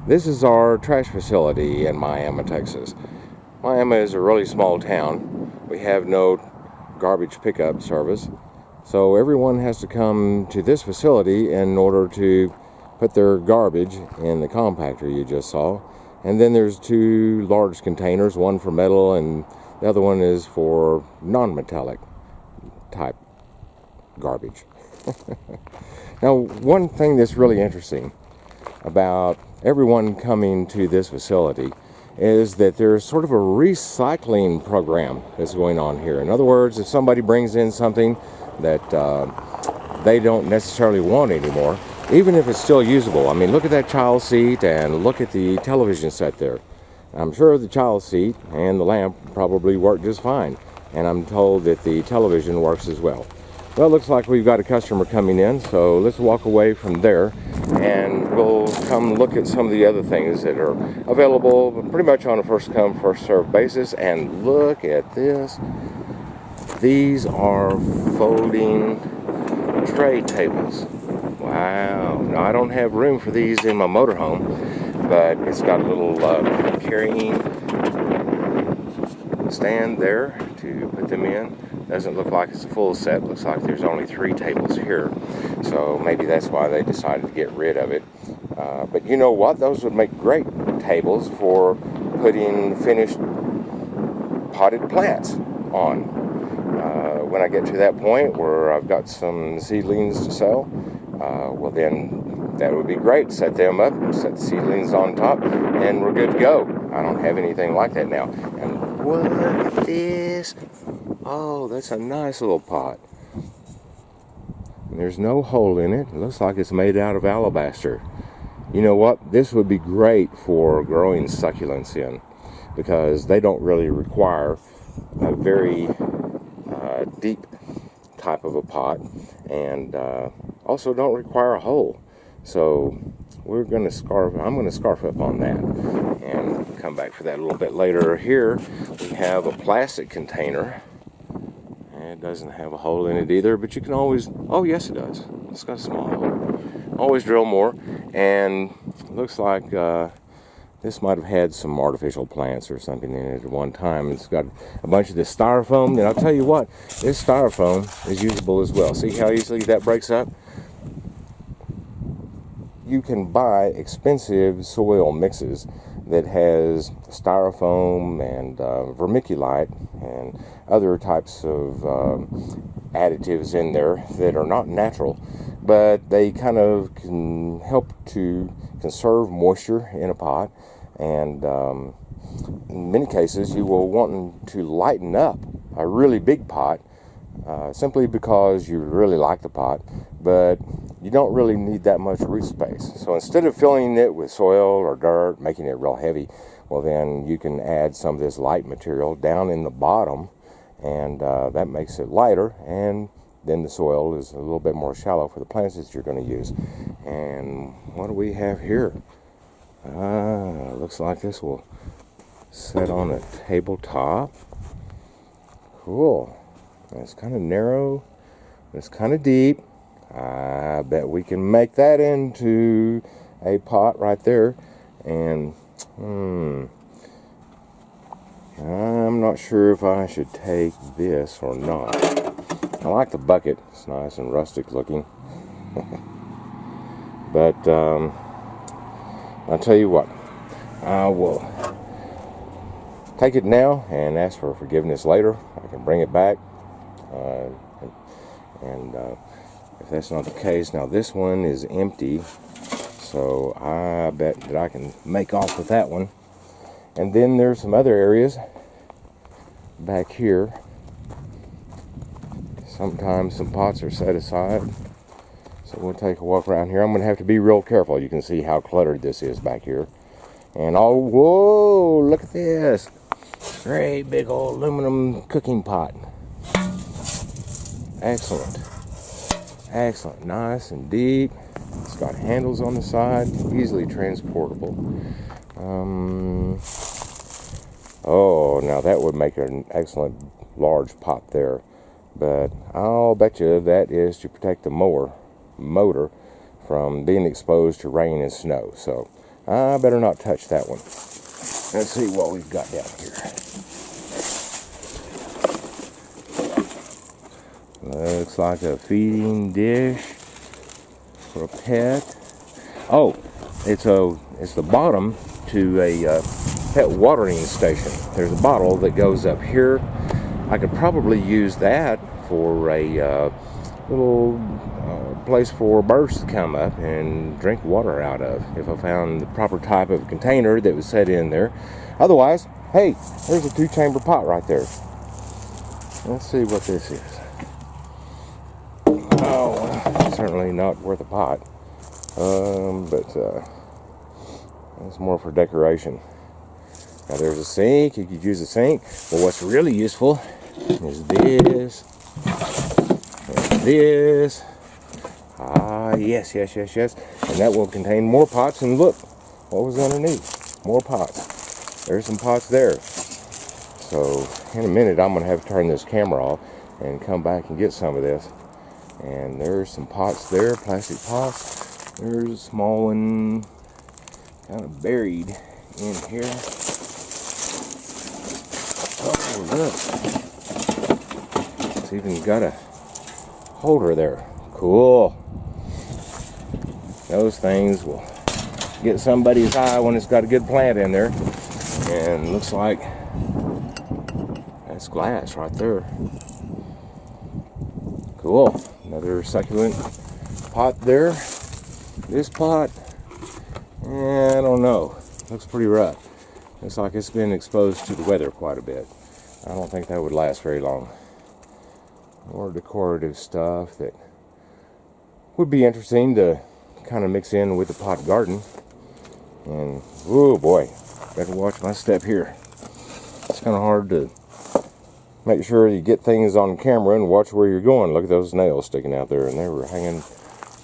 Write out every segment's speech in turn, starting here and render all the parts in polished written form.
This is our trash facility in Miami, Texas. Miami is a really small town. We have no garbage pickup service, so everyone has to come to this facility in order to put their garbage in the compactor you just saw. And then there's two large containers, one for metal and the other one is for non-metallic type garbage. Now, one thing that's really interesting about everyone coming to this facility is that there's sort of a recycling program that's going on here. In other words, if somebody brings in something that they don't necessarily want anymore, even if it's still usable. I mean, look at that child seat and look at the television set there. I'm sure the child seat and the lamp probably work just fine, and I'm told that the television works as well. Well, it looks like we've got a customer coming in, so let's walk away from there and we'll come look at some of the other things that are available pretty much on a first come, first served basis. And look at this. These are folding tray tables. Wow. Now, I don't have room for these in my motorhome, but it's got a little carrying stand there to put them in. Doesn't look like it's a full set. Looks like there's only 3 tables here, so maybe that's why they decided to get rid of it. But you know what? Those would make great tables for putting finished potted plants on. When I get to that point where I've got some seedlings to sell, well then that would be great. Set them up, set the seedlings on top, and we're good to go. I don't have anything like that now. And look at this. Oh, that's a nice little pot. And there's no hole in it. It looks like it's made out of alabaster. You know what? This would be great for growing succulents in, because they don't really require a very deep type of a pot, and also don't require a hole. So I'm going to scarf up on that and come back for that a little bit later. Here we have a plastic container. It doesn't have a hole in it either, but you can always, oh yes it does, it's got a small hole. Always drill more, and it looks like this might have had some artificial plants or something in it at one time. It's got a bunch of this styrofoam, and I'll tell you what, this styrofoam is usable as well. See how easily that breaks up? You can buy expensive soil mixes that has styrofoam and vermiculite and other types of additives in there that are not natural, but they kind of can help to conserve moisture in a pot, and in many cases you will want to lighten up a really big pot simply because you really like the pot, but you don't really need that much root space. So instead of filling it with soil or dirt, making it real heavy, well then you can add some of this light material down in the bottom, and that makes it lighter, and then the soil is a little bit more shallow for the plants that you're going to use. And what do we have here? Looks like this will set on a tabletop. Cool. It's kind of narrow, it's kind of deep. I bet we can make that into a pot right there. And I'm not sure if I should take this or not. I like the bucket. It's nice and rustic looking. But I'll tell you what, I will take it now and ask for forgiveness later. I can bring it back. If that's not the case, now this one is empty, so I bet that I can make off with that one. And then there's some other areas back here. Sometimes some pots are set aside, so we'll take a walk around here. I'm going to have to be real careful. You can see how cluttered this is back here. And oh, whoa, look at this. Great big old aluminum cooking pot. Excellent. Excellent. Nice and deep. It's got handles on the side, easily transportable. Oh, now that would make an excellent large pot there. But I'll bet you that is to protect the motor from being exposed to rain and snow. So I better not touch that one. Let's see what we've got down here. Looks like a feeding dish for a pet. Oh, it's the bottom to a pet watering station. There's a bottle that goes up here. I could probably use that for a little place for birds to come up and drink water out of, if I found the proper type of container that was set in there. Otherwise, hey, there's a 2-chamber pot right there. Let's see what this is. Oh, certainly not worth a pot, but it's more for decoration. Now there's a sink. You could use a sink. But what's really useful is this. And this. Ah, yes. And that will contain more pots. And look, what was underneath? More pots. There's some pots there. So in a minute, I'm going to have to turn this camera off and come back and get some of this. And there's some pots there, plastic pots. There's a small one kind of buried in here. Oh, look. It's even got a holder there. Cool. Those things will get somebody's eye when it's got a good plant in there. And looks like that's glass right there. Cool. Another succulent pot there. This pot, I don't know. Looks pretty rough. Looks like it's been exposed to the weather quite a bit. I don't think that would last very long. More decorative stuff that would be interesting to kind of mix in with the pot garden. And, oh boy, better watch my step here. It's kind of hard to make sure you get things on camera and watch where you're going. Look at those nails sticking out there, and they were hanging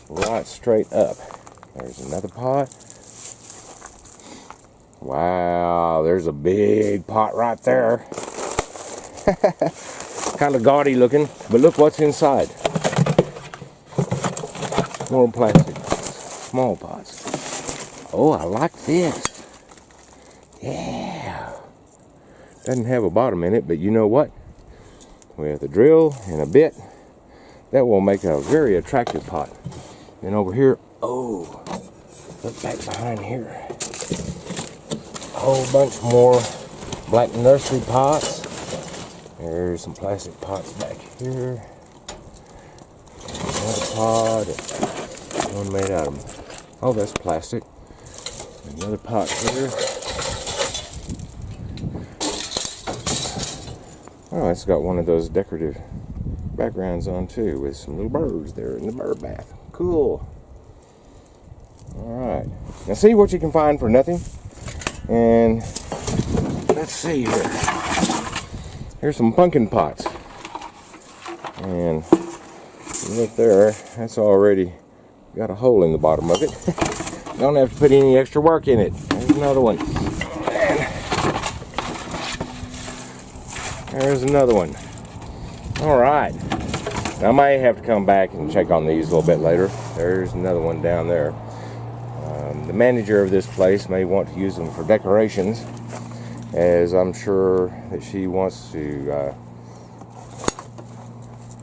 right straight up. There's another pot. Wow, there's a big pot right there. Kind of gaudy looking, but look what's inside. More plastic, small pots. Oh, I like this. Yeah. Doesn't have a bottom in it, but you know what? With a drill and a bit, that will make a very attractive pot. And over here, oh, look back behind here. A whole bunch more black nursery pots. There's some plastic pots back here. Another pot. One made out of, oh, that's plastic. Another pot here. Oh, it's got one of those decorative backgrounds on too, with some little birds there in the bird bath. Cool. Alright. Now see what you can find for nothing. And let's see here. Here's some pumpkin pots. And look there, that's already got a hole in the bottom of it. Don't have to put any extra work in it. There's another one. There's another one. Alright. I may have to come back and check on these a little bit later. There's another one down there. The manager of this place may want to use them for decorations, as I'm sure that she wants to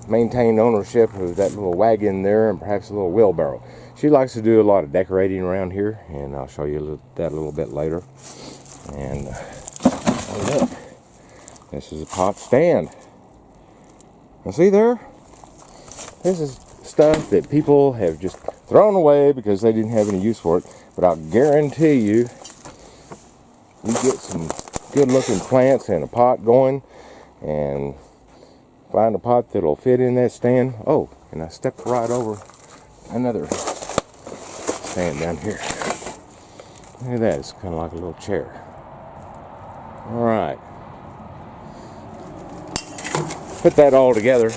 maintain ownership of that little wagon there and perhaps a little wheelbarrow. She likes to do a lot of decorating around here, and I'll show you that a little bit later. And oh, look. This is a pot stand. Now see there? This is stuff that people have just thrown away because they didn't have any use for it. But I'll guarantee you, you get some good looking plants and a pot going, and find a pot that'll fit in that stand. Oh, and I stepped right over another stand down here. Look at that, it's kind of like a little chair. Alright. Put that all together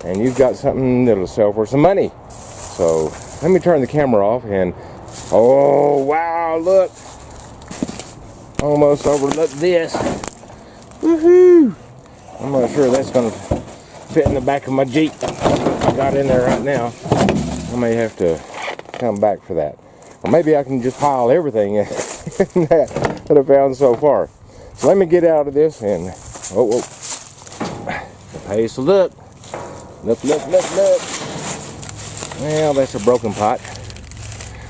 and you've got something that'll sell for some money. So let me turn the camera off, and oh wow, look, almost overlooked this. Woohoo! I'm not sure that's gonna fit in the back of my Jeep. I got in there right now. I may have to come back for that. Or maybe I can just pile everything in that I found so far. So let me get out of this and, oh, hey, so look. Look. Well, that's a broken pot.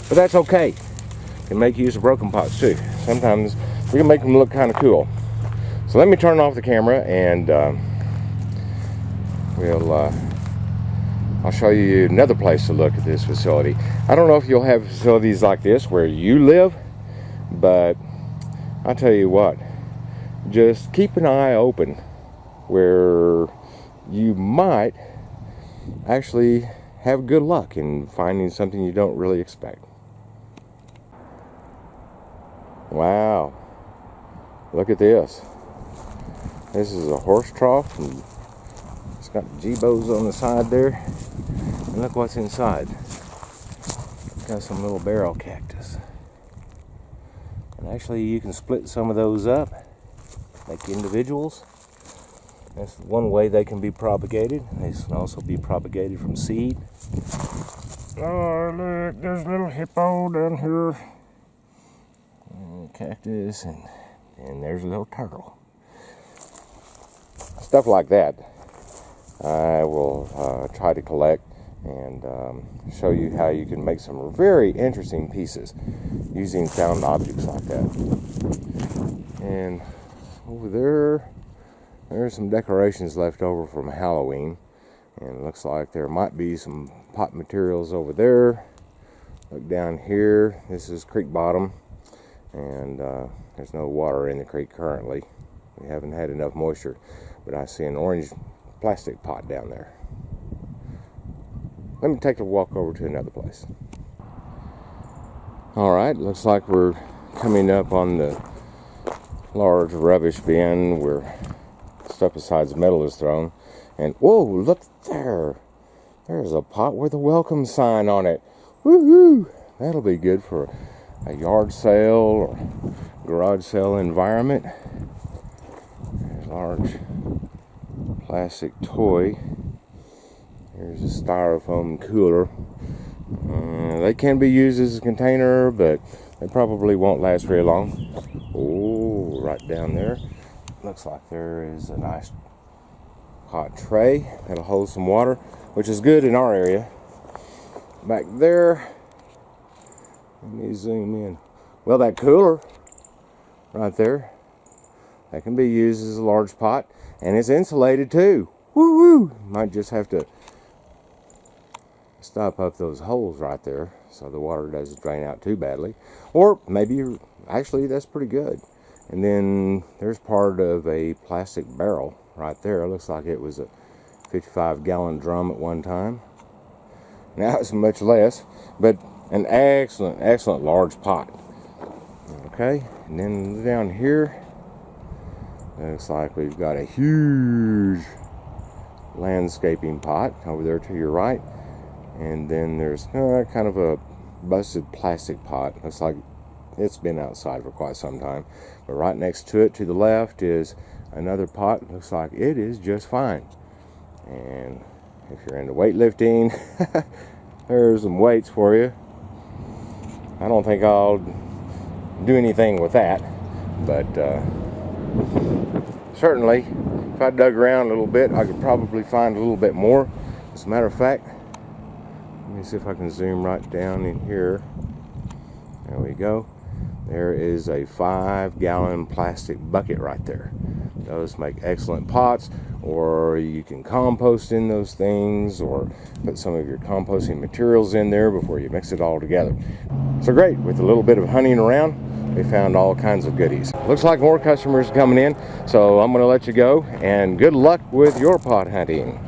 But that's okay. You can make use of broken pots too. Sometimes we can make them look kind of cool. So let me turn off the camera and I'll show you another place to look at this facility. I don't know if you'll have facilities like this where you live, but I'll tell you what, just keep an eye open where you might actually have good luck in finding something you don't really expect. Wow, look at this. This is a horse trough, and it's got G-bows on the side there. And look what's inside. It's got some little barrel cactus. And actually you can split some of those up, make individuals. That's one way they can be propagated. They can also be propagated from seed. Oh, look, there's a little hippo down here. And cactus, and there's a little turtle. Stuff like that I will try to collect and show you how you can make some very interesting pieces using found objects like that. And over there's some decorations left over from Halloween, and it looks like there might be some pot materials over there. Look down here, this is creek bottom, and there's no water in the creek currently. We haven't had enough moisture, but I see an orange plastic pot down there. Let me take a walk over to another place. Alright, looks like we're coming up on the large rubbish bin where stuff besides metal is thrown. And whoa, look there! There's a pot with a welcome sign on it. Woohoo! That'll be good for a yard sale or garage sale environment. There's a large plastic toy. Here's a styrofoam cooler. They can be used as a container, but they probably won't last very long. Oh, right down there. Looks like there is a nice hot tray that'll hold some water, which is good in our area. Back there, let me zoom in. Well, that cooler right there, that can be used as a large pot, and it's insulated too. Woo-woo! Might just have to stop up those holes right there so the water doesn't drain out too badly. Or maybe, actually, that's pretty good. And then there's part of a plastic barrel right there. It looks like it was a 55-gallon drum at one time. Now it's much less, but an excellent large pot. Okay, and then down here, looks like we've got a huge landscaping pot over there to your right. And then there's kind of a busted plastic pot. Looks like it's been outside for quite some time. But right next to it, to the left, is another pot. Looks like it is just fine. And if you're into weightlifting, there's some weights for you. I don't think I'll do anything with that, but certainly if I dug around a little bit, I could probably find a little bit more. As a matter of fact, let me see if I can zoom right down in here. There we go. There is a 5-gallon plastic bucket right there. Those make excellent pots, or you can compost in those things, or put some of your composting materials in there before you mix it all together. So great, with a little bit of hunting around, we found all kinds of goodies. Looks like more customers are coming in, so I'm going to let you go, and good luck with your pot hunting.